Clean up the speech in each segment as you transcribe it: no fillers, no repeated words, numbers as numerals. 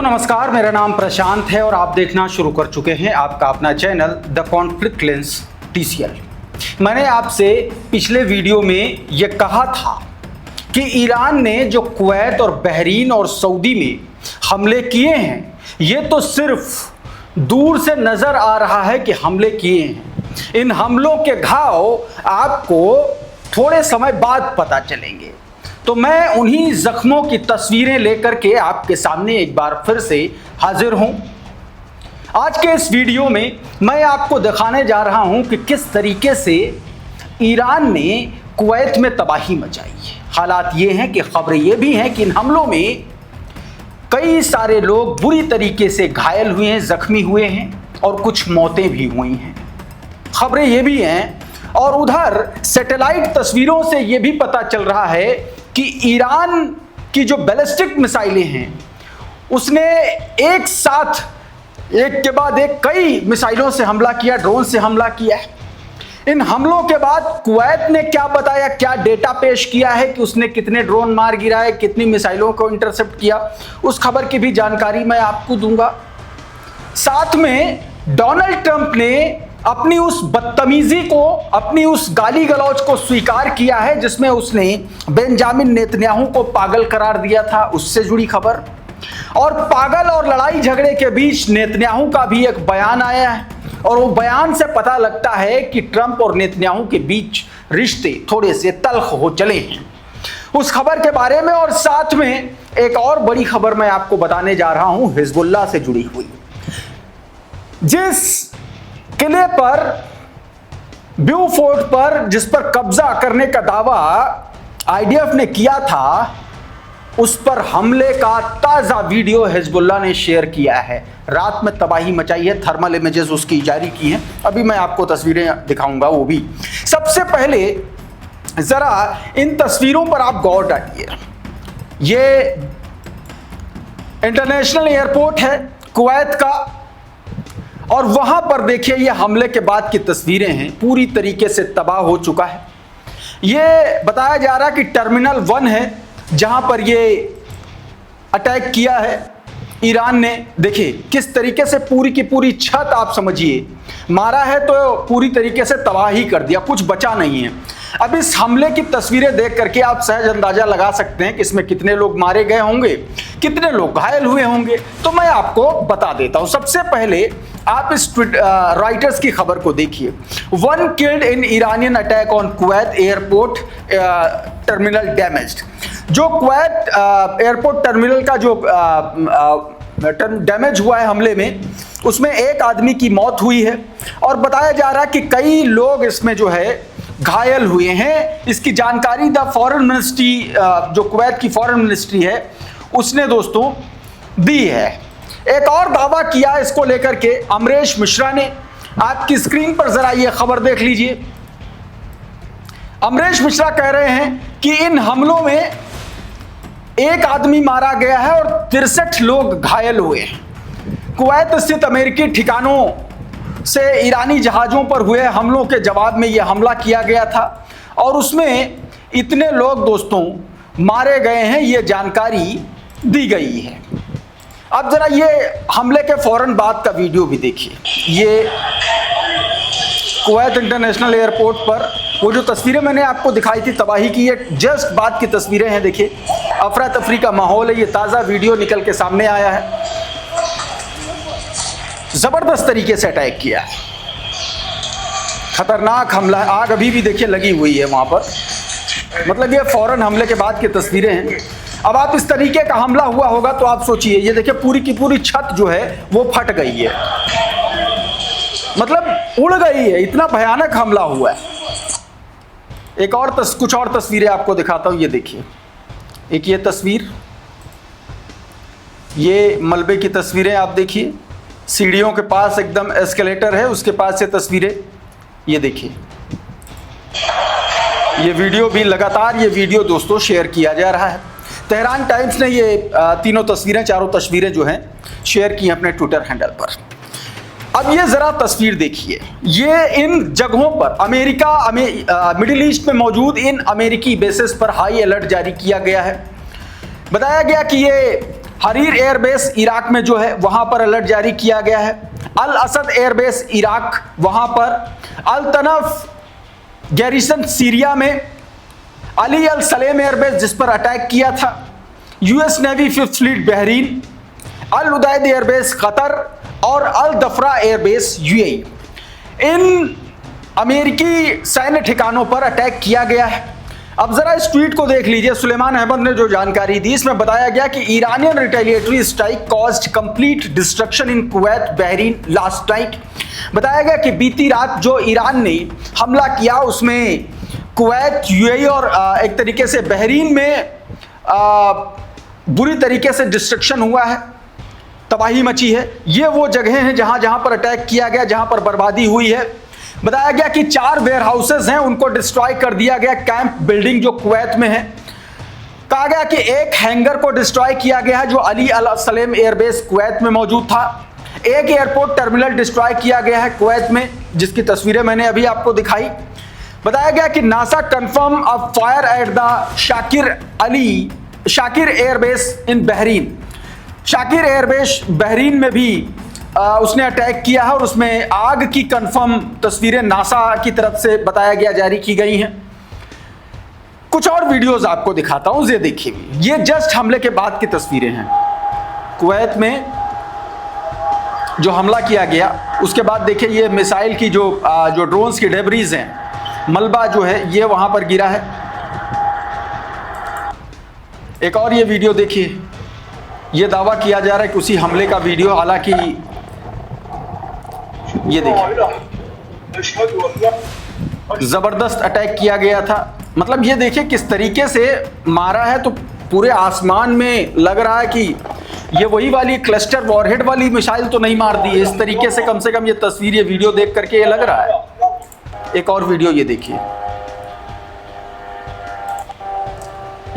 नमस्कार, मेरा नाम प्रशांत है और आप देखना शुरू कर चुके हैं आपका अपना channel the conflict lens TCL। मैंने आपसे पिछले वीडियो में यह कहा था कि ईरान ने जो कुवैत और बहरीन और सऊदी में हमले किए हैं, ये तो सिर्फ दूर से नजर आ रहा है कि हमले किए हैं। इन हमलों के घाव आपको थोड़े समय बाद पता चलेंगे। तो मैं उन्हीं जख्मों की तस्वीरें लेकर के आपके सामने एक बार फिर से हाजिर हूं। आज के इस वीडियो में मैं आपको दिखाने जा रहा हूं कि किस तरीके से ईरान ने कुवैत में तबाही मचाई है। हालात ये हैं कि खबरें ये भी हैं कि इन हमलों में कई सारे लोग बुरी तरीके से घायल हुए हैं, जख्मी हुए हैं और कुछ मौतें भी हुई हैं। खबरें ये भी हैं और उधर सैटेलाइट तस्वीरों से ये भी पता चल रहा है कि ईरान की जो बैलिस्टिक मिसाइलें हैं, उसने एक साथ एक के बाद एक कई मिसाइलों से हमला किया, ड्रोन से हमला किया है। इन हमलों के बाद कुवैत ने क्या बताया, क्या डेटा पेश किया है कि उसने कितने ड्रोन मार गिराए, कितनी मिसाइलों को इंटरसेप्ट किया, उस खबर की भी जानकारी मैं आपको दूंगा। साथ में डोनाल्ड ट्रंप ने अपनी उस बदतमीजी को, अपनी उस गाली गलौज को स्वीकार किया है जिसमें उसने बेंजामिन नेतन्याहू को पागल करार दिया था, उससे जुड़ी खबर। और पागल और लड़ाई झगड़े के बीच नेतन्याहू का भी एक बयान आया है और वो बयान से पता लगता है कि ट्रंप और नेतन्याहू के बीच रिश्ते थोड़े से तल्ख हो चले हैं। उस खबर के बारे में और साथ में एक और बड़ी खबर मैं आपको बताने जा रहा हूं, हिजबुल्लाह से जुड़ी हुई। जिस किले पर, ब्यू फोर्ट पर, जिस पर कब्जा करने का दावा IDF ने किया था, उस पर हमले का ताजा वीडियो हिजबुल्लाह ने शेयर किया है। रात में तबाही मचाई है, थर्मल इमेजेस उसकी जारी की हैं। अभी मैं आपको तस्वीरें दिखाऊंगा वो भी। सबसे पहले जरा इन तस्वीरों पर आप गौर डालिए। ये इंटरनेशनल एयरपोर्ट है कुवैत का और वहां पर देखिए ये हमले के बाद की तस्वीरें हैं। पूरी तरीके से तबाह हो चुका है। ये बताया जा रहा है कि टर्मिनल 1 है जहां पर ये अटैक किया है ईरान ने। देखिए किस तरीके से पूरी की पूरी छत, आप समझिए, मारा है तो पूरी तरीके से तबाह ही कर दिया, कुछ बचा नहीं है। अब इस हमले की तस्वीरें देख करके आप सहज अंदाजा लगा सकते हैं कि इसमें कितने लोग मारे गए होंगे, कितने लोग घायल हुए होंगे। तो मैं आपको बता देता हूं। सबसे पहले आप इस राइटर्स की खबर को देखिए। 1 killed in Iranian attack on Kuwait airport terminal damaged. जो कुवैत एयरपोर्ट टर्मिनल का जो डैमेज हुआ है हमले में, उसमें एक आदमी की मौत हुई है और बताया जा रहा है कि कई लोग इसमें जो है घायल हुए हैं। इसकी जानकारी द फॉरेन मिनिस्ट्री, जो कुवैत की फॉरेन मिनिस्ट्री है, उसने दोस्तों दी है। एक और दावा किया इसको लेकर के अमरीश मिश्रा ने। आपकी स्क्रीन पर जरा ये खबर देख लीजिए। अमरीश मिश्रा कह रहे हैं कि इन हमलों में एक आदमी मारा गया है और 63 लोग घायल हुए हैं। कुवैत स्थित अमेरिकी ठिकानों से ईरानी जहाज़ों पर हुए हमलों के जवाब में यह हमला किया गया था और उसमें इतने लोग दोस्तों मारे गए हैं, ये जानकारी दी गई है। अब जरा ये हमले के फौरन बाद का वीडियो भी देखिए। ये कुवैत इंटरनेशनल एयरपोर्ट पर वो जो तस्वीरें मैंने आपको दिखाई थी तबाही की, ये जस्ट बाद की तस्वीरें हैं। देखिए अफरा तफरी का माहौल है। ये ताज़ा वीडियो निकल के सामने आया है। जबरदस्त तरीके से अटैक किया है, खतरनाक हमला है। आग अभी भी देखिए लगी हुई है वहां पर। मतलब ये फौरन हमले के बाद की तस्वीरें हैं। अब आप इस तरीके का हमला हुआ होगा तो आप सोचिए, ये देखिए पूरी की पूरी छत जो है वो फट गई है, मतलब उड़ गई है। इतना भयानक हमला हुआ है। एक और कुछ और तस्वीरें आपको दिखाता हूं। ये देखिए, एक ये तस्वीर, ये मलबे की तस्वीरें आप देखिए। सीढ़ियों के पास एकदम एस्केलेटर है, उसके पास से तस्वीरें ये देखिए। ये वीडियो भी लगातार, ये वीडियो दोस्तों शेयर किया जा रहा है। तेहरान टाइम्स ने ये तीनों तस्वीरें, चारों तस्वीरें जो हैं शेयर की हैं अपने ट्विटर हैंडल पर। अब ये ज़रा तस्वीर देखिए। ये इन जगहों पर मिडिल ईस्ट में मौजूद इन अमेरिकी बेसिस पर हाई अलर्ट जारी किया गया है। बताया गया कि ये हरीर एयरबेस इराक में जो है वहां पर अलर्ट जारी किया गया है। अल असद एयरबेस इराक वहां पर, अल तनफ गैरिसन सीरिया में, अली अल सलेम एयरबेस जिस पर अटैक किया था, US navy 5th fleet Bahrain, Al Udeid airbase Qatar और अल दफरा एयरबेस यूएई। इन अमेरिकी सैन्य ठिकानों पर अटैक किया गया है। अब जरा इस ट्वीट को देख लीजिए, सुलेमान अहमद ने जो जानकारी दी, इसमें बताया गया कि Iranian retaliatory strike caused complete destruction in Kuwait Bahrain last night. बताया गया कि बीती रात जो ईरान ने हमला किया उसमें कुवैत, यूएई और एक तरीके से बहरीन में बुरी तरीके से डिस्ट्रक्शन हुआ है, तबाही मची है। ये वो जगह हैं जहां जहां पर अटैक किया गया, जहां पर बर्बादी हुई है। बताया गया कि 4 वेयर हाउसेज हैं, उनको डिस्ट्रॉय कर दिया गया, कैंप बिल्डिंग जो कुवैत में है। कहा गया कि एक हैंगर को डिस्ट्रॉय किया गया है जो Ali al Salem airbase Kuwait में मौजूद था। एक एयरपोर्ट टर्मिनल डिस्ट्रॉय किया गया है कुवैत में, जिसकी तस्वीरें मैंने अभी आपको दिखाई। बताया गया कि NASA confirm a fire at the Shakir airbase in Bahrain. Shakir airbase Bahrain में भी उसने अटैक किया है और उसमें आग की कंफर्म तस्वीरें नासा की तरफ से बताया गया जारी की गई हैं। कुछ और वीडियोस आपको दिखाता हूं, ये देखिए, ये जस्ट हमले के बाद की तस्वीरें हैं। कुवैत में जो हमला किया गया उसके बाद देखिए ये मिसाइल की जो ड्रोन्स की डेब्रीज हैं, मलबा जो है ये वहां पर गिरा है। एक और ये वीडियो देखिए, ये दावा किया जा रहा है कि उसी हमले का वीडियो, हालांकि ये देखिए जबरदस्त अटैक किया गया था। मतलब ये देखिए किस तरीके से मारा है, तो पूरे आसमान में लग रहा है कि ये वही वाली क्लस्टर वॉरहेड वाली मिसाइल तो नहीं मार दी है। इस तरीके से कम ये तस्वीर, ये वीडियो देख करके ये लग रहा है। एक और वीडियो ये देखिए,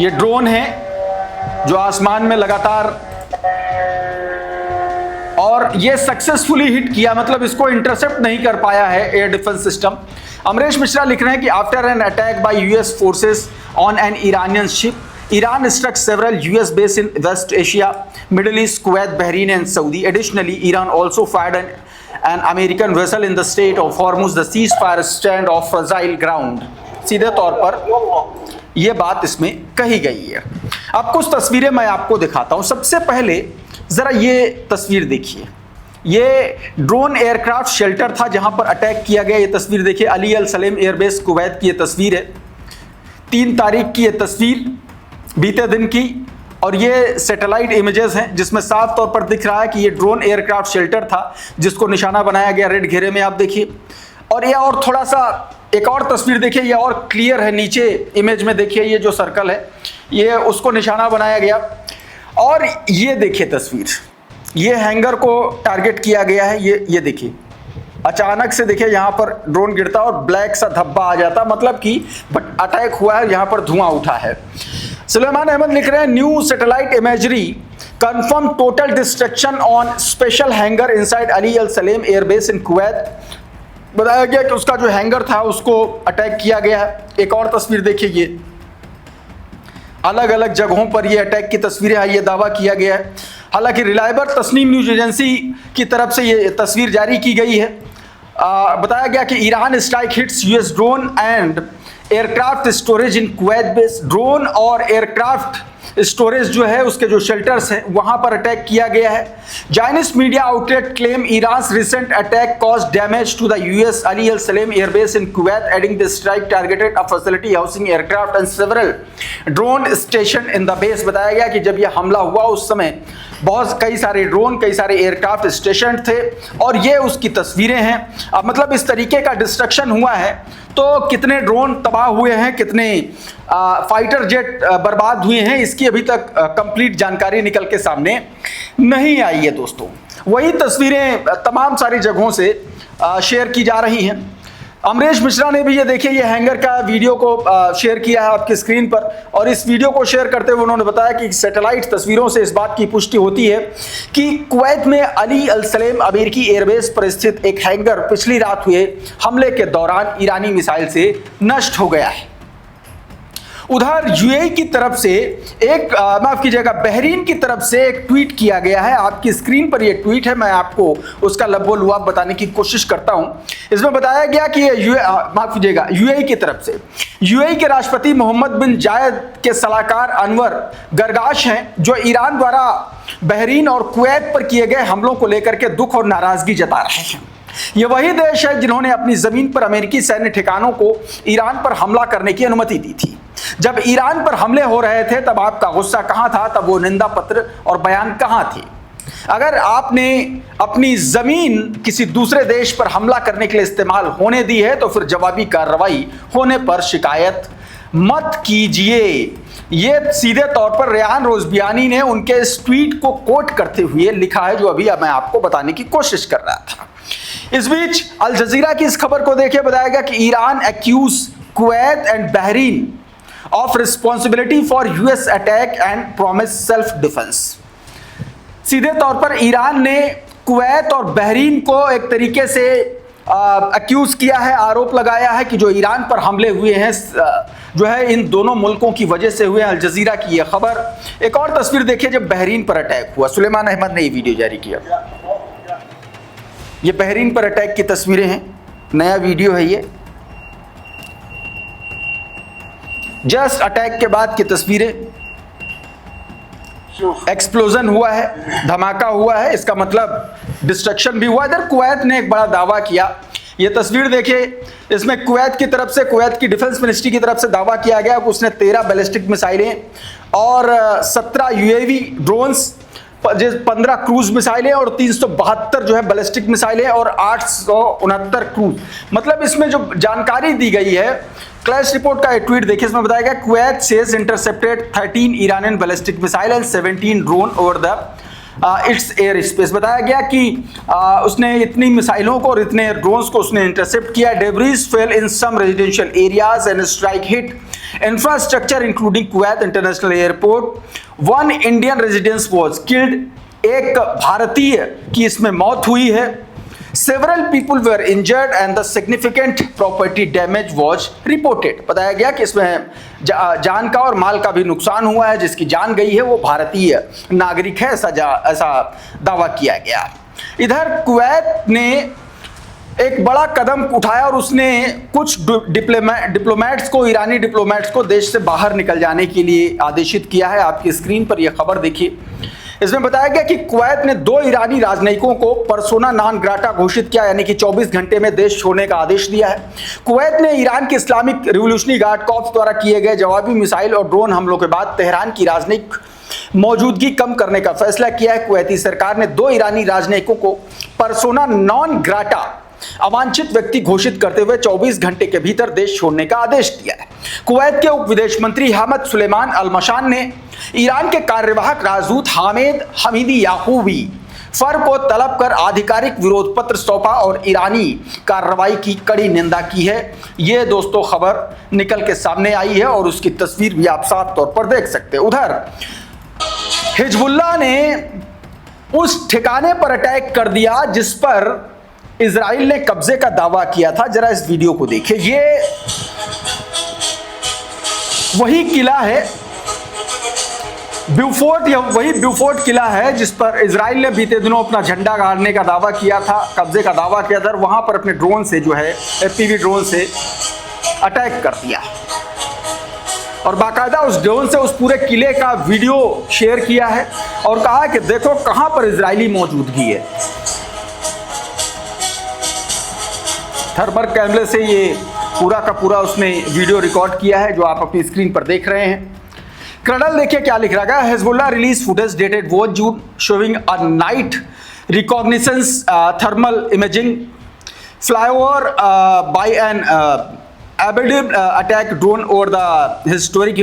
ये ड्रोन है जो आसमान में लगातार, और ये सक्सेसफुली हिट किया, मतलब इसको इंटरसेप्ट नहीं कर पाया है air defence system. Amrish Mishra लिख रहे हैं कि after an attack by US forces on an Iranian ship, Iran struck several US bases in West Asia, Middle East, Kuwait, Bahrain and Saudi. Additionally, Iran also fired an American vessel in the Strait of Hormuz. The ceasefire stand of fragile ground. सीधे तौर पर यह बात इसमें कही गई है। अब कुछ तस्वीरें मैं आपको दिखाता हूं। सबसे पहले जरा ये तस्वीर देखिए, ये ड्रोन एयरक्राफ्ट शेल्टर था जहां पर अटैक किया गया। ये तस्वीर देखिए, Ali al Salem airbase Kuwait की ये तस्वीर है, 3 तारीख की ये तस्वीर बीते दिन की, और ये सैटेलाइट इमेजेस हैं जिसमें साफ तौर पर दिख रहा है कि ये ड्रोन एयरक्राफ्ट शेल्टर था जिसको निशाना बनाया गया रेड घेरे में, आप देखिए। और ये और थोड़ा सा एक और तस्वीर देखिए, ये और क्लियर है, नीचे इमेज में देखिए ये जो सर्कल है ये उसको निशाना बनाया गया। और ये देखिए तस्वीर, ये हैंगर को टारगेट किया गया है। ये देखिए, अचानक से देखिए यहाँ पर ड्रोन गिरता और ब्लैक सा धब्बा आ जाता, मतलब कि बट अटैक हुआ है, यहाँ पर धुआं उठा है। सुलेमान अहमद लिख रहे हैं, new satellite imagery confirm total destruction on special hangar inside Ali al Salem airbase in Kuwait. बताया गया कि उसका जो हैंगर था उसको अटैक किया गया है। एक और तस्वीर देखिए, ये अलग अलग जगहों पर ये अटैक की तस्वीरें आई, ये दावा किया गया है। हालांकि रिलायबल तस्नीम न्यूज एजेंसी की तरफ से ये तस्वीर जारी की गई है। बताया गया कि Iran strike hits US drone and aircraft storage in Kuwait base. Drone और एयरक्राफ्ट स्टोरेज जो है उसके जो शेल्टर्स हैं वहां पर अटैक किया गया है। Chinese media outlet claim Iran recent attack cause damage to the US Ali al Salem airbase in Kuwait, adding the strike targeted a facility housing aircraft and several drone station in the base. बताया गया कि जब यह हमला हुआ उस समय कई सारे ड्रोन, कई सारे एयरक्राफ्ट स्टेशन थे, और ये उसकी तस्वीरें हैं। अब मतलब इस तरीके का डिस्ट्रक्शन हुआ है, तो कितने ड्रोन तबाह हुए हैं, कितने फाइटर जेट बर्बाद हुए हैं, इसकी अभी तक कंप्लीट जानकारी निकल के सामने नहीं आई है दोस्तों। वही तस्वीरें तमाम सारी जगहों से शेयर की जा रही हैं। अमरीश मिश्रा ने भी ये देखिए ये हैंगर का वीडियो को शेयर किया है आपकी स्क्रीन पर, और इस वीडियो को शेयर करते हुए उन्होंने बताया कि सैटेलाइट तस्वीरों से इस बात की पुष्टि होती है कि कुवैत में अली अल सलेम अमेरिकी एयरबेस पर स्थित एक हैंगर पिछली रात हुए हमले के दौरान ईरानी मिसाइल से नष्ट हो गया है। उधर यूएई की तरफ से एक माफ कीजिएगा बहरीन की तरफ से एक ट्वीट किया गया है। आपकी स्क्रीन पर यह ट्वीट है, मैं आपको उसका लब्बो लुआब बताने की कोशिश करता हूं। इसमें बताया गया कि माफ कीजिएगा यूएई की तरफ से यूएई के राष्ट्रपति मोहम्मद बिन जायद के सलाहकार अनवर गरगाश हैं, जो ईरान द्वारा बहरीन और कुवैत पर किए गए हमलों को लेकर के दुख और नाराजगी जता रहे हैं। ये वही देश है जिन्होंने अपनी जमीन पर अमेरिकी सैन्य ठिकानों को ईरान पर हमला करने की अनुमति दी थी। जब ईरान पर हमले हो रहे थे तब आपका गुस्सा कहां था, तब वो निंदा पत्र और बयान कहां थे? अगर आपने अपनी जमीन किसी दूसरे देश पर हमला करने के लिए इस्तेमाल होने दी है तो फिर जवाबी कार्रवाई होने पर शिकायत मत कीजिए। ये सीधे तौर पर रेहान रोज़बियानी ने उनके इस ट्वीट को कोट करते हुए लिखा है, जो अभी मैं आपको बताने की कोशिश कर रहा था। इस बीच अल जजीरा की इस खबर को देखिए, बताया गया कि Iran accuse Kuwait and Bahrain of responsibility for US attack and promise self defence. सीधे तौर पर ईरान ने कुवैत और बहरीन को एक तरीके से एक्यूज किया है, आरोप लगाया है कि जो ईरान पर हमले हुए हैं जो है इन दोनों मुल्कों की वजह से हुए। अल जजीरा की यह खबर। एक और तस्वीर देखिए, जब बहरीन पर अटैक हुआ, सुलेमान अहमद ने ये वीडियो जारी किया। ये बहरीन पर अटैक की तस्वीरें हैं, नया वीडियो है ये, जस्ट अटैक के बाद की तस्वीरें। एक्सप्लोजन हुआ है, धमाका हुआ है, इसका मतलब डिस्ट्रक्शन भी हुआ। इधर कुवैत ने एक बड़ा दावा किया, ये तस्वीर देखिए, इसमें कुवैत की तरफ से, कुवैत की डिफेंस मिनिस्ट्री की तरफ से दावा किया गया कि उसने 13 बैलिस्टिक मिसाइलें और 17 यूएवी ड्रोन्स, 15 क्रूज मिसाइलें और 372 जो है बैलिस्टिक मिसाइलें और 869 क्रूज। मतलब इसमें जो जानकारी दी गई है, क्लैश रिपोर्ट का एक ट्वीट देखिए, इसमें बताया गया Kuwait says intercepted 13 Iranian ballistic missile and 17 drone over the it's air space. बताया गया कि उसने इतनी मिसाइलों को और इतने ड्रोन्स को उसने इंटरसेप्ट किया। Debris fell in some residential areas and strike hit infrastructure including Kuwait international airport. 1 Indian residence was killed, एक भारतीय की इसमें मौत हुई है। Several people were injured and the significant property damage was reported। बताया गया कि इसमें जान का और माल का भी नुकसान हुआ है, जिसकी जान गई है वो भारतीय नागरिक है, ऐसा दावा किया गया। इधर कुवैत ने एक बड़ा कदम उठाया और उसने कुछ डिप्लोमेट्स को, ईरानी डिप्लोमेट्स को देश से बाहर निकल जाने के लिए आदेशित किया है। आपकी स्क्रीन पर यह खबर देखिए, इसमें बताया गया कि कुवैत ने 2 ईरानी राजनयिकों को पर्सोना नॉन ग्राटा घोषित किया, यानी कि 24 घंटे में देश छोड़ने का आदेश दिया है। कुवैत ने ईरान के इस्लामिक रिवोल्यूशनरी गार्ड कॉर्प्स द्वारा किए गए जवाबी मिसाइल और ड्रोन हमलों के बाद तेहरान की राजनयिक मौजूदगी कम करने का फैसला किया है। कुवैती सरकार ने 2 ईरानी राजनयिकों को पर्सोना नॉन ग्राटा अवांछित व्यक्ति घोषित करते हुए 24 घंटे के भीतर देश छोड़ने का आदेश दिया है। कुवैत के उप विदेश मंत्री हमद सुलेमान अल मशान ने ईरान के कार्यवाहक राजदूत हामिद हमीदी याकूबी फर को तलब कर आधिकारिक विरोध पत्र सौंपा और ईरानी कार्रवाई की कड़ी निंदा की है। ये दोस्तों खबर निकल के सामने आई है और उसकी तस्वीर भी आप साफ तौर पर देख सकते हैं। उधर हिजबुल्लाह ने उस ठिकाने पर अटैक कर दिया जिस पर इजराइल ने कब्जे का दावा किया था। जरा इस वीडियो को देखिए, ये वही किला है ब्यूफोर्ट, या वही ब्यूफोर्ट किला है जिस पर इजराइल ने बीते दिनों अपना झंडा गाड़ने का दावा किया था, कब्जे का दावा किया था। वहां पर अपने ड्रोन से जो है एफपीवी ड्रोन से अटैक कर दिया और बाकायदा उस ड्रोन से उस पूरे किले का वीडियो शेयर किया है और कहा कि देखो कहां पर इजरायली मौजूदगी है। थर्मल कैमरे से ये पूरा का पूरा उसने वीडियो रिकॉर्ड किया है, जो आप अपनी स्क्रीन पर देख रहे हैं। कर्नल देखिए क्या लिख रहा है, Hezbollah release footage dated 4 June showing a night recognitions thermal imaging flyover by an aborted attack drone over the historic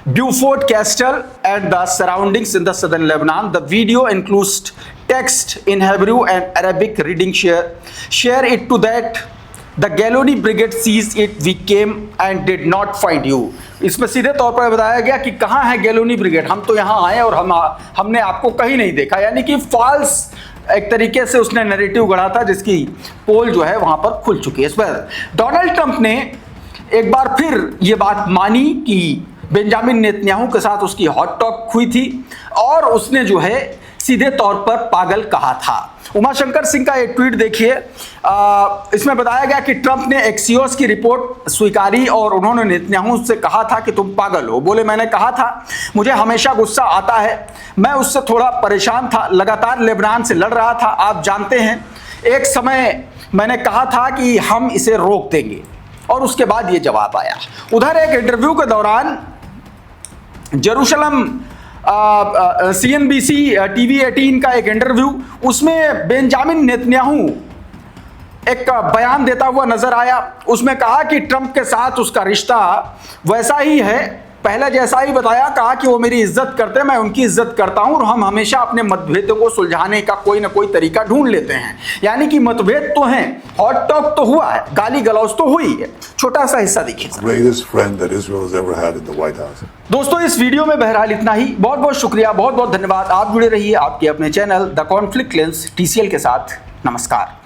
Beaufort Castle and the surroundings in the southern Lebanon. The video includes text in Hebrew and Arabic reading. Share it to that the Galoni Brigade seized it. We came and did not find you. इसमें सीधे तौर पर बताया गया कि कहाँ है गैलोनी brigade, हम तो यहाँ आए और हमने आपको कहीं नहीं देखा। यानी कि फॉल्स एक तरीके से उसने नैरेटिव गढ़ा था जिसकी पोल जो है वहां पर खुल चुकी है। इस पर डोनाल्ड ट्रंप ने एक बार फिर ये बात मानी कि बेंजामिन नेतन्याहू के साथ उसकी हॉट टॉक हुई थी और उसने जो है सीधे तौर पर पागल कहा था। उमाशंकर सिंह का एक ट्वीट देखिए, इसमें बताया गया कि ट्रंप ने एक्सियोस की रिपोर्ट स्वीकारी और उन्होंने नेतन्याहू से कहा था कि तुम पागल हो। बोले, मैंने कहा था मुझे हमेशा गुस्सा आता है, मैं उससे थोड़ा परेशान था, लगातार लेबनान से लड़ रहा था, आप जानते हैं। एक समय मैंने कहा था कि हम इसे रोक देंगे और उसके बाद ये जवाब आया। उधर एक इंटरव्यू के दौरान जेरूशलम CNBC TV 18 का एक इंटरव्यू, उसमें बेंजामिन नेतन्याहू एक बयान देता हुआ नजर आया। उसमें कहा कि ट्रंप के साथ उसका रिश्ता वैसा ही है, पहले जैसा ही बताया। कहा कि वो मेरी इज्जत करते हैं, मैं उनकी इज्जत करता हूं और हम हमेशा अपने मतभेदों को सुलझाने का कोई ना कोई तरीका ढूंढ लेते हैं। यानी कि मतभेद तो हैं, हॉट टॉक तो हुआ है, गाली गलौज तो हुई है। छोटा सा हिस्सा देखिए। दोस्तों, इस वीडियो में बहरहाल इतना ही। बहुत बहुत शुक्रिया, बहुत बहुत धन्यवाद। आप जुड़े रहिए आपके अपने channel the conflict lens TCL के साथ। नमस्कार।